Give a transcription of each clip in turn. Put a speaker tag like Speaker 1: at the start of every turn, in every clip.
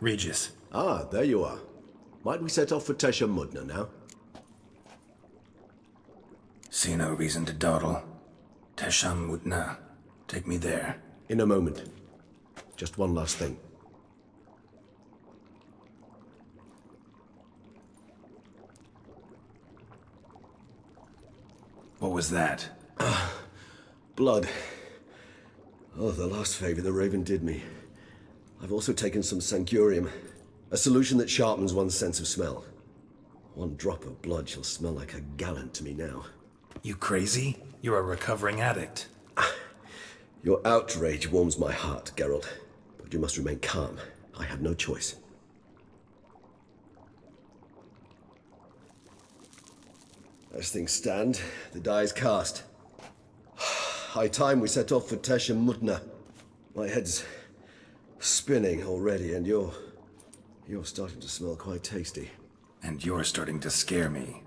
Speaker 1: Regis.
Speaker 2: Ah, there you are. Might we set off for Tesha Mudna now?
Speaker 1: See no reason to dawdle. Tesham Mutna. Take me there.
Speaker 2: In a moment. Just one last thing.
Speaker 1: What was that?
Speaker 2: Blood. Oh, the last favor the Raven did me. I've also taken some Sancurium, a solution that sharpens one's sense of smell. One drop of blood shall smell like a gallant to me now.
Speaker 1: You crazy? You're a recovering addict.
Speaker 2: Your outrage warms my heart, Geralt. But you must remain calm. I have no choice. As things stand, the die is cast. High time we set off for Tesha Mutna. My head's spinning already, and you're starting to smell quite tasty.
Speaker 1: And you're starting to scare me.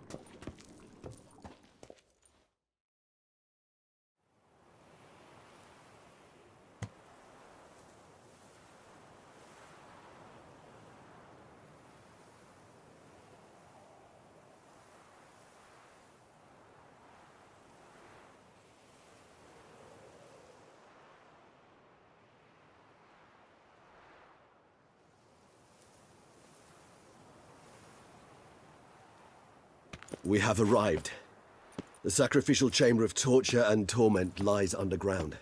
Speaker 2: We have arrived. The sacrificial chamber of torture and torment lies underground.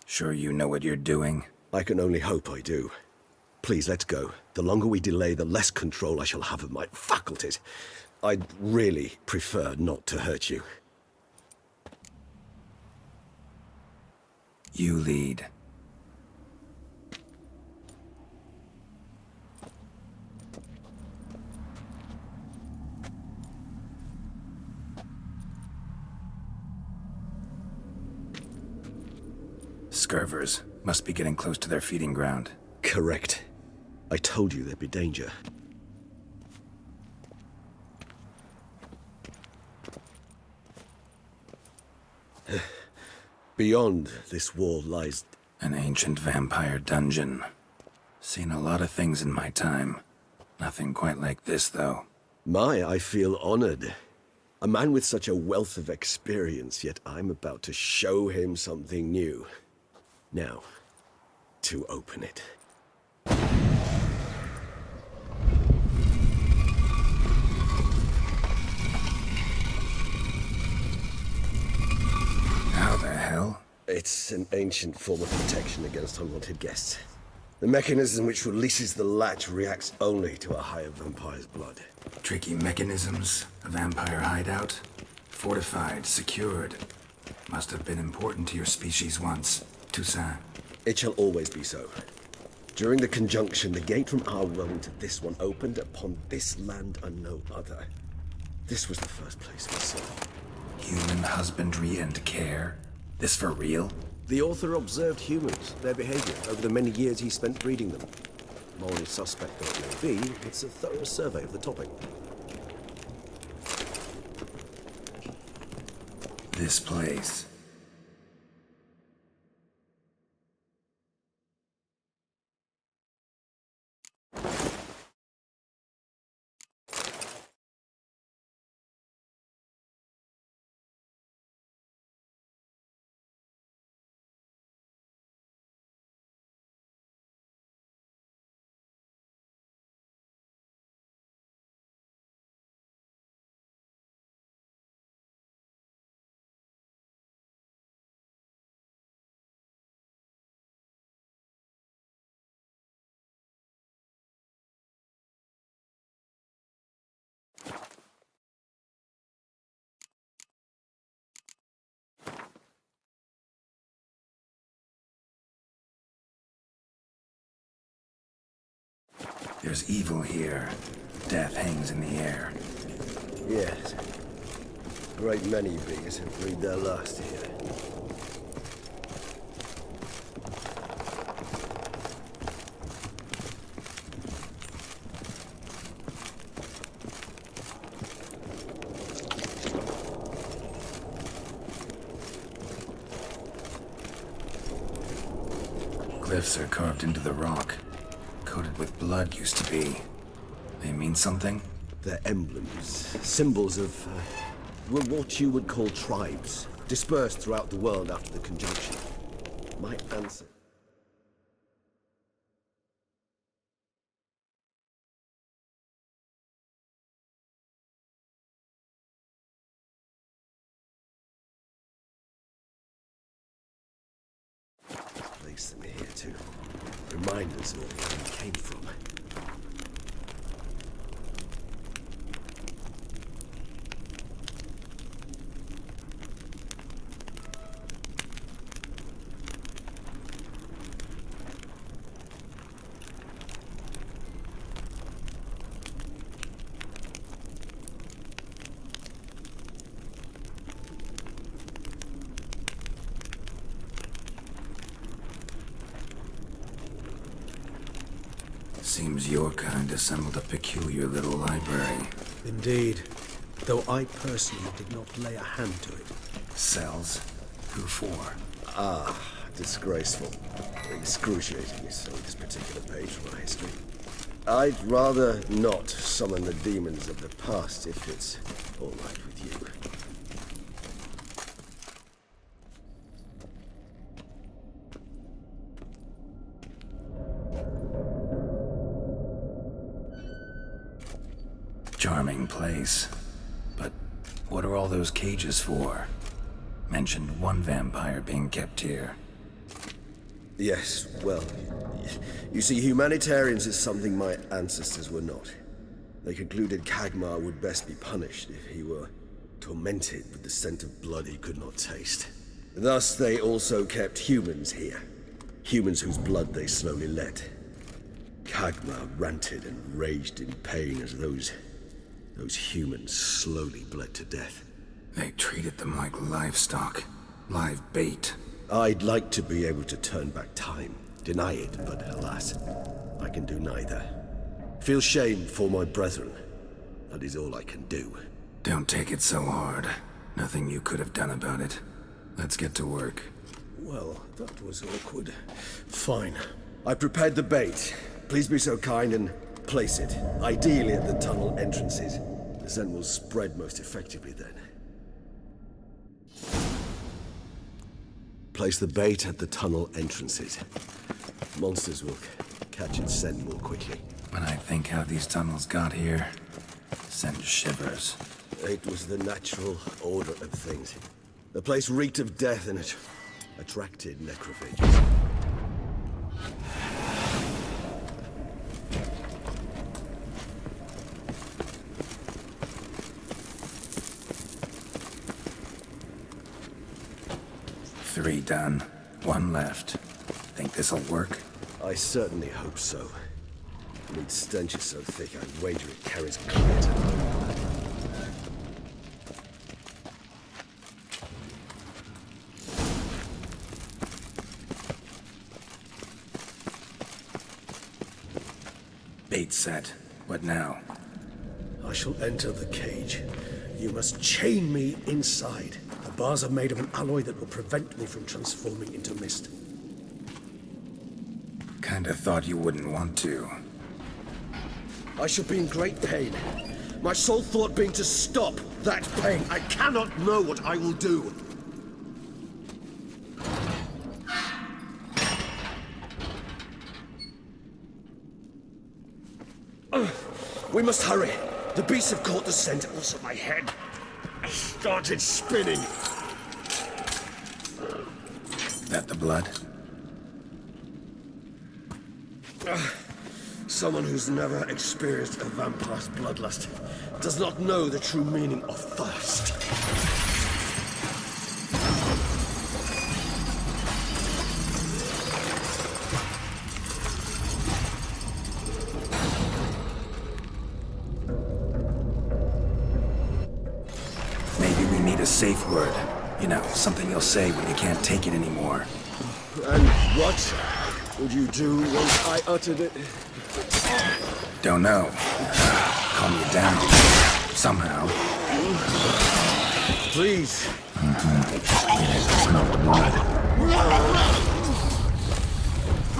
Speaker 1: Sure you know what you're doing?
Speaker 2: I can only hope I do. Please, let's go. The longer we delay, the less control I shall have of my faculties. I'd really prefer not to hurt you.
Speaker 1: You lead. Scurvers must be getting close to their feeding ground.
Speaker 2: Correct. I told you there'd be danger. Beyond this wall lies...
Speaker 1: An ancient vampire dungeon. Seen a lot of things in my time. Nothing quite like this, though.
Speaker 2: I feel honored. A man with such a wealth of experience, yet I'm about to show him something new. Now, to open it.
Speaker 1: How the hell?
Speaker 2: It's an ancient form of protection against unwanted guests. The mechanism which releases the latch reacts only to a higher vampire's blood.
Speaker 1: Tricky mechanisms, a vampire hideout. Fortified, secured. Must have been important to your species once. Toussaint.
Speaker 2: It shall always be so. During the conjunction, the gate from our realm to this one opened upon this land and no other. This was the first place we saw.
Speaker 1: Human husbandry and care? This for real?
Speaker 2: The author observed humans, their behavior, over the many years he spent breeding them. Morally suspect though it may be, it's a thorough survey of the topic.
Speaker 1: This place. There's evil here. Death hangs in the air.
Speaker 2: Yes. A great many beings have breathed their last here.
Speaker 1: glyphs are carved into the rock. Coated with blood used to be. They mean something?
Speaker 2: They're emblems, symbols of, well, what you would call tribes, dispersed throughout the world after the conjunction. My answer. Place them here to remind us of where we came from.
Speaker 1: Seems your kind assembled a peculiar little library.
Speaker 3: Indeed, though I personally did not lay a hand to it.
Speaker 1: Cells? Who for?
Speaker 2: Disgraceful. Excruciatingly so, this particular page from our history. I'd rather not summon the demons of the past if it's all right with you.
Speaker 1: Charming place. But what are all those cages for? Mentioned one vampire being kept here.
Speaker 2: Yes, well, you see, humanitarians is something my ancestors were not. They concluded Kagmar would best be punished if he were tormented with the scent of blood he could not taste. Thus, they also kept humans here. Humans whose blood they slowly let. Kagmar ranted and raged in pain as those humans slowly bled to death.
Speaker 1: They treated them like livestock. Live bait.
Speaker 2: I'd like to be able to turn back time, deny it, but alas, I can do neither. Feel shame for my brethren. That is all I can do.
Speaker 1: Don't take it so hard. Nothing you could have done about it. Let's get to work.
Speaker 3: Well, that was awkward. Fine.
Speaker 2: I prepared the bait. Please be so kind and place it, ideally at the tunnel entrances. The scent will spread most effectively then. Place the bait at the tunnel entrances. Monsters will catch its scent more quickly.
Speaker 1: When I think how these tunnels got here, send shivers.
Speaker 2: It was the natural order of things. The place reeked of death and it attracted necrophages.
Speaker 1: Three done. One left. Think this'll work?
Speaker 2: I certainly hope so. The meat stench is so thick, I'd wager it carries clear to home.
Speaker 1: Bait set. What now?
Speaker 3: I shall enter the cage. You must chain me inside. The bars are made of an alloy that will prevent me from transforming into mist.
Speaker 1: Kinda thought you wouldn't want to.
Speaker 2: I shall be in great pain. My sole thought being to stop that pain. I cannot know what I will do. We must hurry. The beasts have caught the scent, also my head. I started spinning.
Speaker 1: That the blood?
Speaker 2: Someone who's never experienced a vampire's bloodlust does not know the true meaning of thirst.
Speaker 1: Maybe we need a safe word. You know, something you'll say when you can't take it anymore.
Speaker 2: And what would you do once I uttered it?
Speaker 1: Don't know. Calm you down. Somehow.
Speaker 2: Please.
Speaker 1: Smell the blood.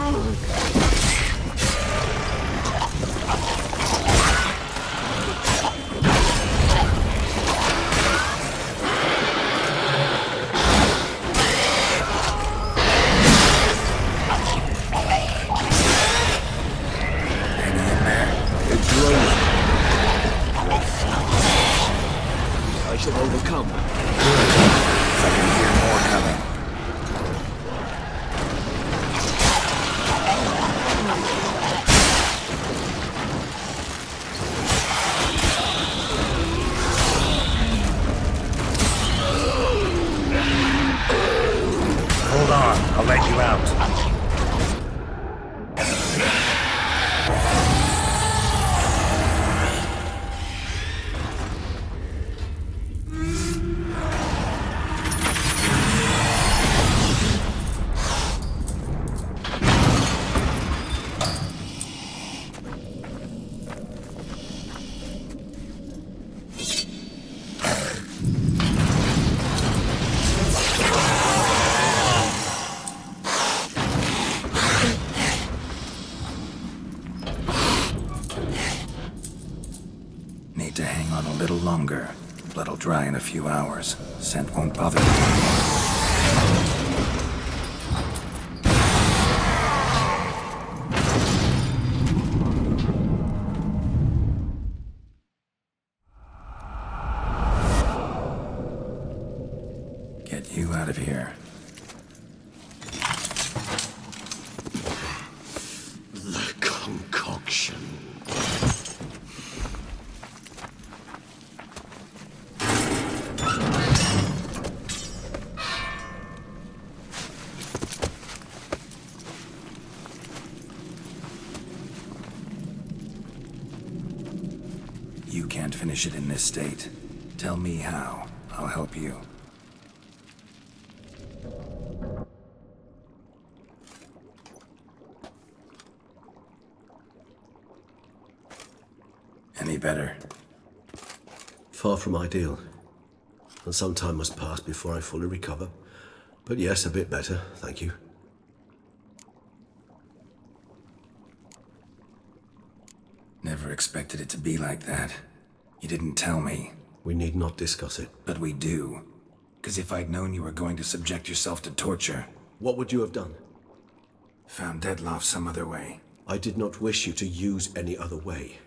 Speaker 2: I shall overcome.
Speaker 1: I can hear more coming.
Speaker 4: Hold on, I'll let you out.
Speaker 1: Need to hang on a little longer. Blood'll dry in a few hours. Scent won't bother me. Get you out of here.
Speaker 2: The concoction.
Speaker 1: You can't finish it in this state. Tell me how. I'll help you. Any better?
Speaker 2: Far from ideal. And some time must pass before I fully recover. But yes, a bit better, thank you.
Speaker 1: Never expected it to be like that. You didn't tell me.
Speaker 2: We need not discuss it.
Speaker 1: But we do. 'Cause if I'd known you were going to subject yourself to torture...
Speaker 2: What would you have done?
Speaker 1: Found Deadloff some other way.
Speaker 2: I did not wish you to use any other way.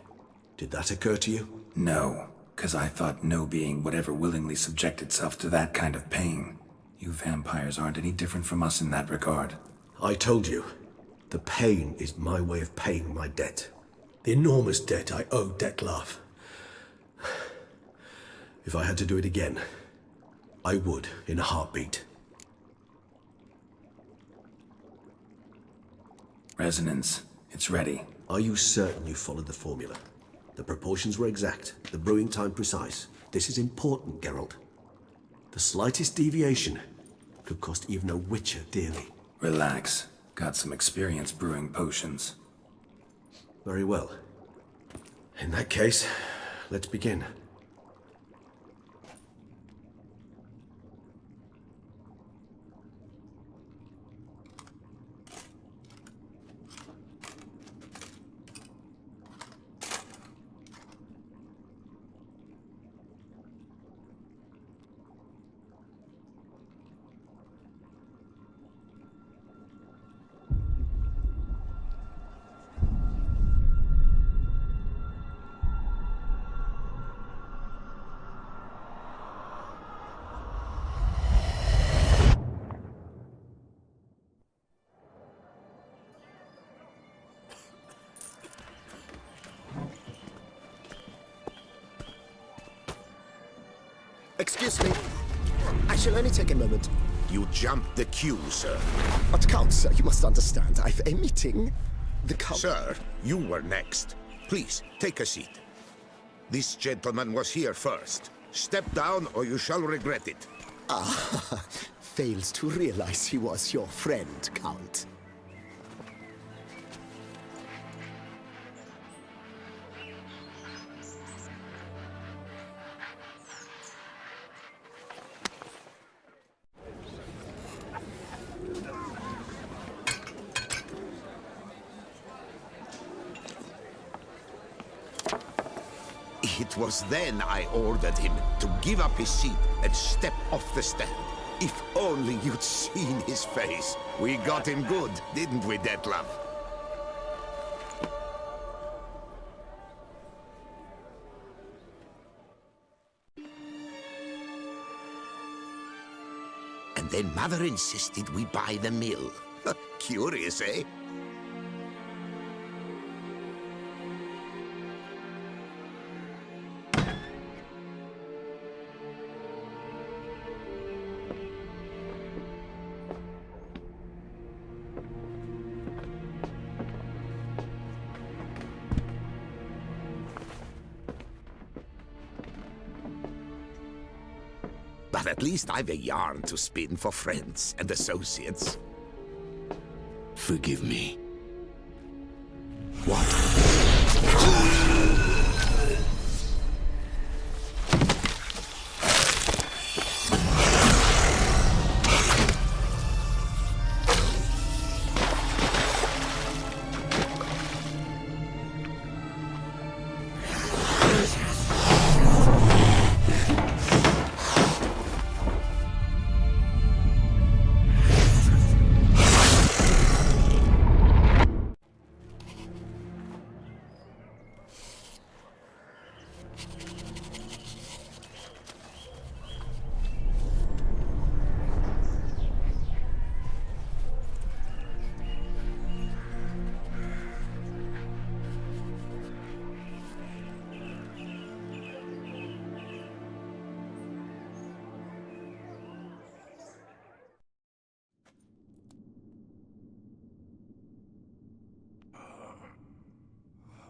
Speaker 2: Did that occur to you?
Speaker 1: No, 'cause I thought no being would ever willingly subject itself to that kind of pain. You vampires aren't any different from us in that regard.
Speaker 2: I told you. The pain is my way of paying my debt.
Speaker 3: The enormous debt I owe Dettlaff.
Speaker 2: If I had to do it again, I would in a heartbeat.
Speaker 1: Resonance. It's ready.
Speaker 2: Are you certain you followed the formula? The proportions were exact, the brewing time precise. This is important, Geralt. The slightest deviation could cost even a witcher dearly.
Speaker 1: Relax. Got some experience brewing potions.
Speaker 2: Very well. In that case, let's begin.
Speaker 5: Excuse me. I shall only take a moment.
Speaker 6: You jumped the queue, sir.
Speaker 5: But Count, sir, you must understand. I've a meeting. The Count...
Speaker 6: Sir, you were next. Please, take a seat. This gentleman was here first. Step down or you shall regret it.
Speaker 5: Ah, fails to realize he was your friend, Count.
Speaker 6: It was then I ordered him to give up his seat and step off the stand. If only you'd seen his face. We got him good, didn't we, Detlef? And then Mother insisted we buy the mill. Curious, eh? But at least I've a yarn to spin for friends and associates.
Speaker 4: Forgive me.
Speaker 6: What?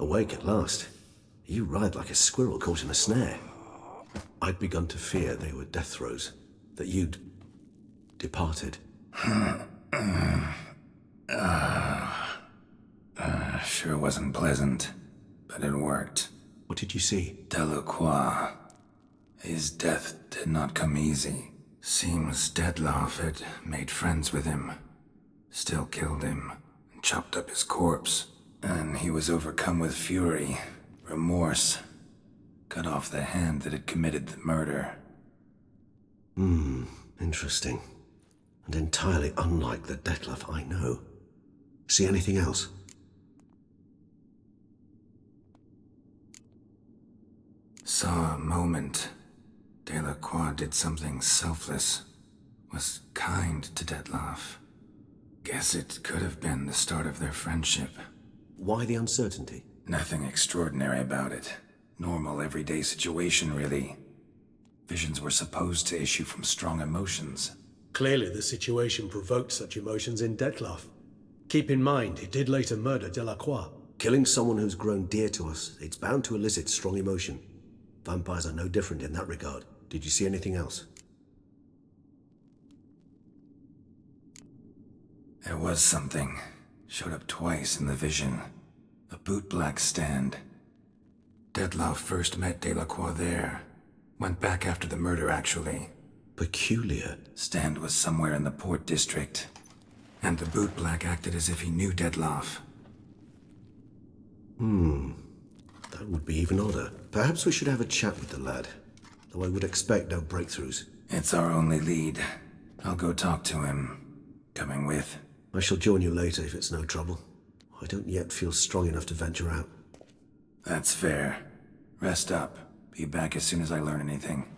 Speaker 2: Awake at last. You ride like a squirrel caught in a snare. I'd begun to fear they were death throes, that you'd departed.
Speaker 1: Sure wasn't pleasant, but it worked.
Speaker 2: What did you see?
Speaker 1: Delacroix. His death did not come easy. Seems Detlef had made friends with him. Still killed him, and chopped up his corpse. And he was overcome with fury, remorse. Cut off the hand that had committed the murder.
Speaker 2: Interesting. And entirely unlike the Detlef I know. See anything else?
Speaker 1: Saw a moment. Delacroix did something selfless. Was kind to Detlef. Guess it could have been the start of their friendship.
Speaker 2: Why the uncertainty?
Speaker 1: Nothing extraordinary about it. Normal, everyday situation, really. Visions were supposed to issue from strong emotions.
Speaker 3: Clearly the situation provoked such emotions in Detlef. Keep in mind, he did later murder Delacroix.
Speaker 2: Killing someone who's grown dear to us, it's bound to elicit strong emotion. Vampires are no different in that regard. Did you see anything else?
Speaker 1: There was something. Showed up twice in the vision. A bootblack stand. Detlef first met Delacroix there. Went back after the murder, actually.
Speaker 2: Peculiar.
Speaker 1: Stand was somewhere in the Port District. And the bootblack acted as if he knew Detlef.
Speaker 2: That would be even odder. Perhaps we should have a chat with the lad. Though I would expect no breakthroughs.
Speaker 1: It's our only lead. I'll go talk to him. Coming with?
Speaker 2: I shall join you later if it's no trouble. I don't yet feel strong enough to venture out.
Speaker 1: That's fair. Rest up. Be back as soon as I learn anything.